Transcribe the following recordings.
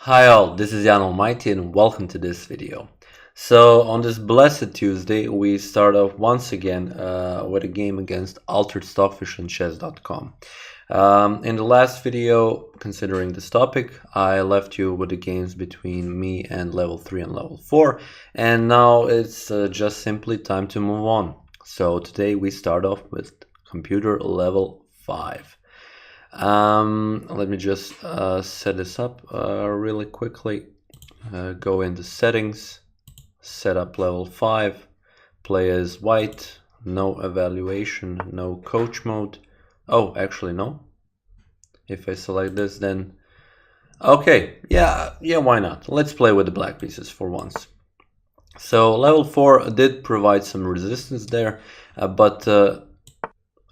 Hi all, this is Allmighty and welcome to this video. So on this blessed Tuesday we start off once again with a game against Altered Stockfish and Chess.com. In the last video, considering this topic, I left you with the games between me and level 3 and level 4, and now it's just simply time to move on. So today we start off with computer level 5. Let me just set this up really quickly. Go into settings, set up level 5, play as white, no evaluation, no coach mode. Oh, actually no. If I select this, then okay, yeah, why not? Let's play with the black pieces for once. So level 4 did provide some resistance there, but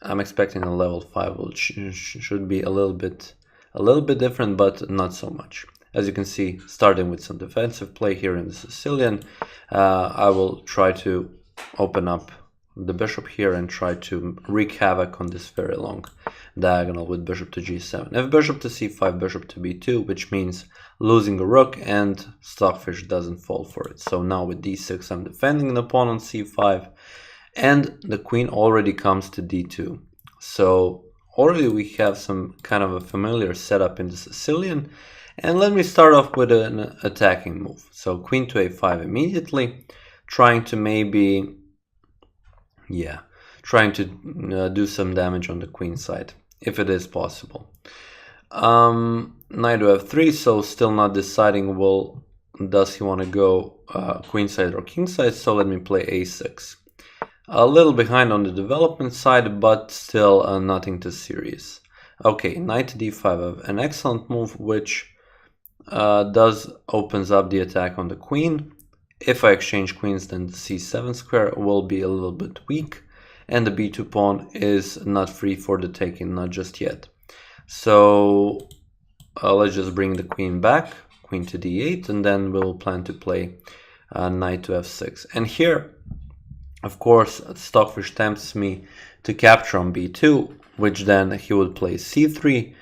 I'm expecting a level 5 which should be a little bit different, but not so much. As you can see, starting with some defensive play here in the Sicilian, I will try to open up the bishop here and try to wreak havoc on this very long diagonal with bishop to g7. If bishop to c5, bishop to b2, which means losing a rook, and Stockfish doesn't fall for it. So now with d6 I'm defending the pawn on c5, and the queen already comes to d2. So already we have some kind of a familiar setup in the Sicilian. And let me start off with an attacking move. So queen to a5 immediately, trying to maybe, do some damage on the queen side, if it is possible. Knight to f3, so still not deciding, well, does he want to go queenside or kingside? So let me play a6. A little behind on the development side, but still nothing too serious. Okay, knight to d5, an excellent move, which does opens up the attack on the queen. If I exchange queens, then the c7 square will be a little bit weak, and the b2 pawn is not free for the taking, not just yet. So let's just bring the queen back, queen to d8, and then we'll plan to play knight to f6. And here, of course, Stockfish tempts me to capture on b2, which then he would play c3,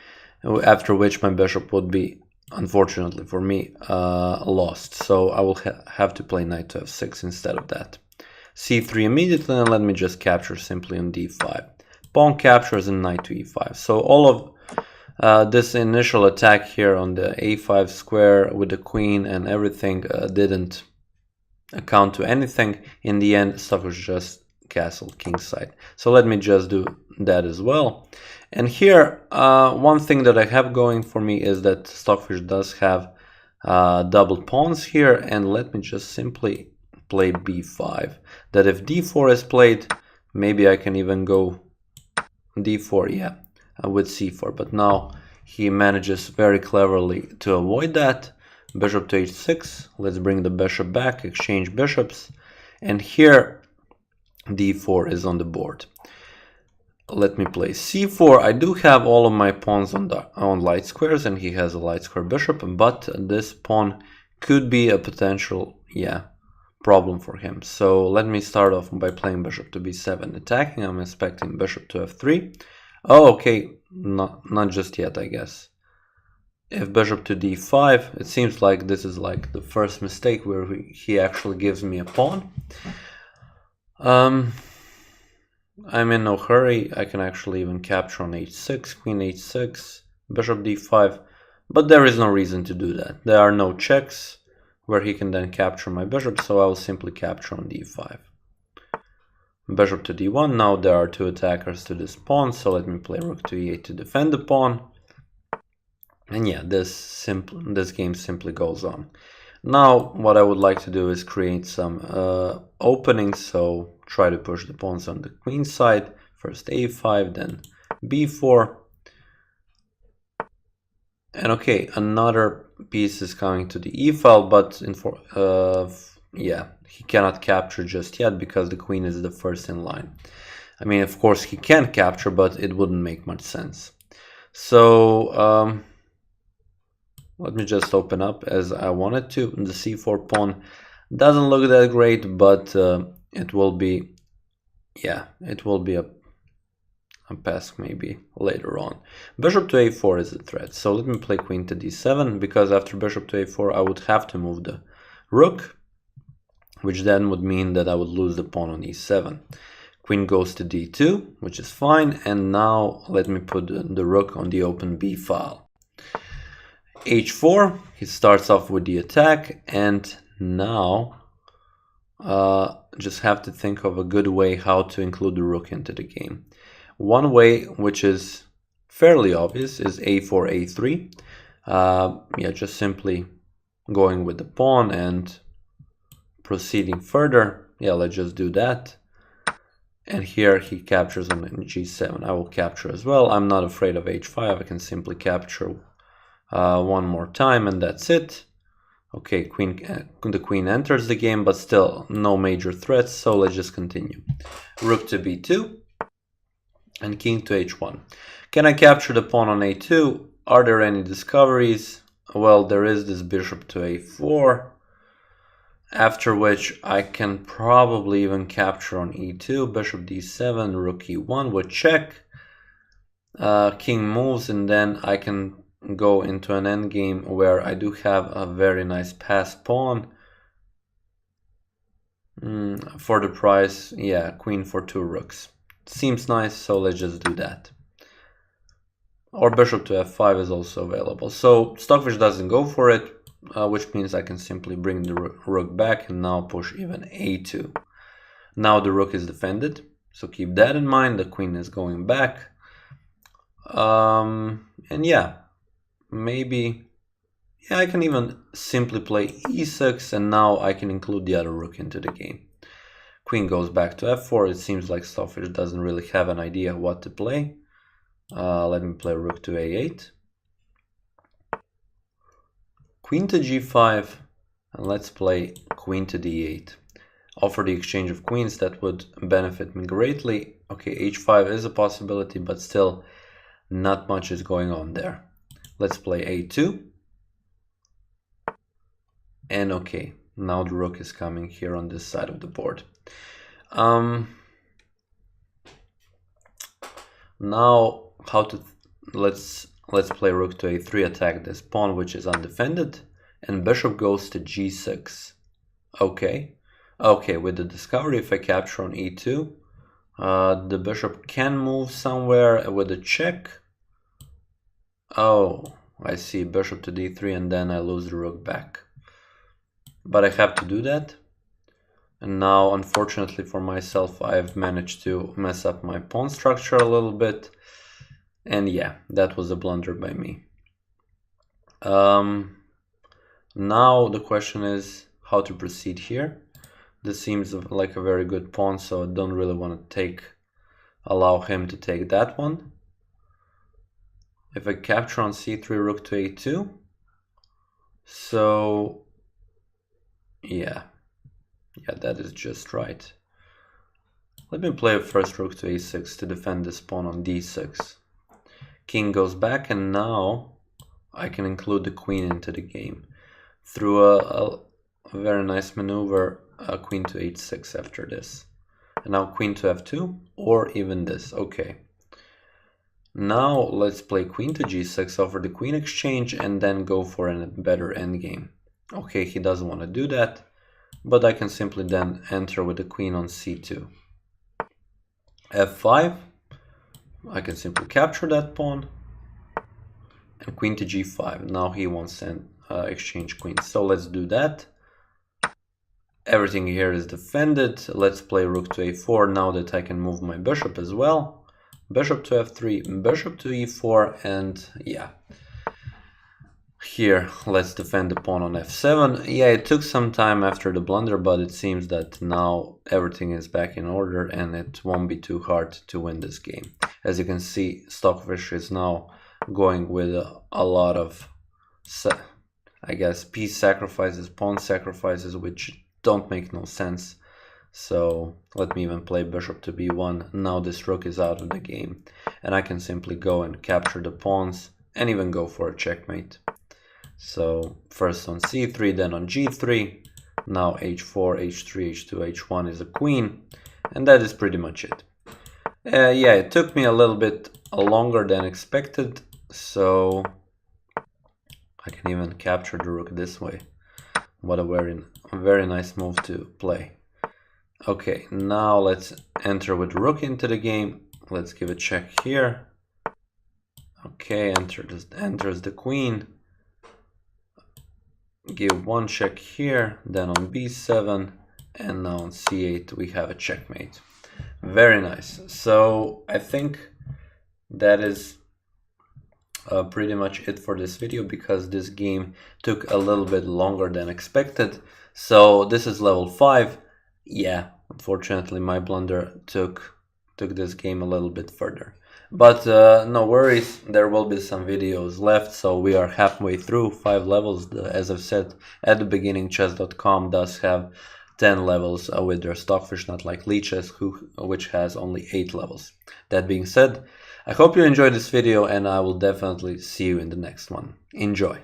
after which my bishop would be, unfortunately for me, lost. So I will have to play knight to f6 instead of that. c3 immediately, and let me just capture simply on d5. Pawn captures and knight to e5. So all of this initial attack here on the a5 square with the queen and everything didn't account to anything. In the end, Stockfish just castled kingside. So let me just do that as well. And here, one thing that I have going for me is that Stockfish does have double pawns here, and let me just simply play b5. That if d4 is played, maybe I can even go d4, with c4. But now he manages very cleverly to avoid that. Bishop to h6, let's bring the bishop back, exchange bishops, and here d4 is on the board. Let me play c4. I do have all of my pawns on light squares, and he has a light square bishop, but this pawn could be a potential, problem for him. So let me start off by playing bishop to b7, attacking. I'm expecting bishop to f3. Oh, okay, not just yet, I guess. If bishop to d5, it seems like this is like the first mistake where he actually gives me a pawn. I'm in no hurry. I can actually even capture on h6, queen h6, bishop d5, but there is no reason to do that. There are no checks where he can then capture my bishop, so I will simply capture on d5. Bishop to d1, now there are two attackers to this pawn, so let me play rook to e8 to defend the pawn. And this game simply goes on. Now what I would like to do is create some openings, so try to push the pawns on the queen side. First a5, then b4. And okay, another piece is coming to the e file, but he cannot capture just yet because the queen is the first in line. I mean, of course he can capture, but it wouldn't make much sense. So let me just open up as I wanted to. The c4 pawn doesn't look that great, but it will be a pass maybe later on. Bishop to a4 is a threat, so let me play queen to d7, because after bishop to a4 I would have to move the rook, which then would mean that I would lose the pawn on e7. Queen goes to d2, which is fine, and now let me put the rook on the open b file. h4, he starts off with the attack, and now just have to think of a good way how to include the rook into the game. One way, which is fairly obvious, is a4, a3. Yeah, just simply going with the pawn and proceeding further. Yeah, let's just do that. And here he captures on g7. I will capture as well. I'm not afraid of h5. I can simply capture one more time, and that's it. Okay, the queen enters the game, but still no major threats, so let's just continue. Rook to b2 and king to h1. Can I capture the pawn on a2? Are there any discoveries? Well, there is this bishop to a4, after which I can probably even capture on e2, bishop d7, rook e1 with check. King moves, and then I can go into an endgame where I do have a very nice passed pawn. For the price, yeah, queen for 2 rooks. Seems nice, so let's just do that. Or bishop to f5 is also available. So Stockfish doesn't go for it, which means I can simply bring the rook back and now push even a2. Now the rook is defended, so keep that in mind. The queen is going back. And yeah, maybe, yeah, I can even simply play e6, and now I can include the other rook into the game. Queen goes back to f4. It seems like Stockfish doesn't really have an idea what to play. Let me play rook to a8. Queen to g5, and let's play queen to d8. Offer the exchange of queens, that would benefit me greatly. Okay, h5 is a possibility, but still not much is going on there. Let's play a2. And okay, now the rook is coming here on this side of the board. Now let's play rook to a3, attack this pawn which is undefended, and bishop goes to g6. Okay, with the discovery, if I capture on e2, the bishop can move somewhere with a check. Oh, I see, bishop to d3, and then I lose the rook back. But I have to do that. And now, unfortunately for myself, I've managed to mess up my pawn structure a little bit. And yeah, that was a blunder by me. Now the question is how to proceed here. This seems like a very good pawn, so I don't really want to allow him to take that one. If I capture on c3, rook to a2. So yeah, that is just right. Let me play first rook to a6 to defend this pawn on d6. King goes back, and now I can include the queen into the game through a very nice maneuver, queen to h6 after this. And now queen to f2, or even this. Okay. Now let's play queen to g6, offer the queen exchange, and then go for a better endgame. Okay, he doesn't want to do that, but I can simply then enter with the queen on c2. f5, I can simply capture that pawn, and queen to g5. Now he wants to exchange queens, so let's do that. Everything here is defended. Let's play rook to a4 now that I can move my bishop as well. Bishop to f3, bishop to e4, and yeah. Here, let's defend the pawn on f7. Yeah, it took some time after the blunder, but it seems that now everything is back in order and it won't be too hard to win this game. As you can see, Stockfish is now going with a lot of, I guess, piece sacrifices, pawn sacrifices, which don't make no sense. So let me even play bishop to b1. Now this rook is out of the game, and I can simply go and capture the pawns and even go for a checkmate. So first on c3, then on g3, now h4, h3, h2, h1 is a queen, and that is pretty much it. Yeah, it took me a little bit longer than expected, so I can even capture the rook this way. What a very nice move to play. Okay, now let's enter with rook into the game. Let's give a check here. Okay, enters the queen. Give one check here, then on b7, and now on c8 we have a checkmate. Very nice. So I think that is pretty much it for this video, because this game took a little bit longer than expected. So this is level 5. Yeah, unfortunately my blunder took this game a little bit further. But no worries, there will be some videos left, so we are halfway through 5 levels. As I've said at the beginning, chess.com does have 10 levels with their Stockfish, not like Leechess, which has only 8 levels. That being said, I hope you enjoyed this video, and I will definitely see you in the next one. Enjoy!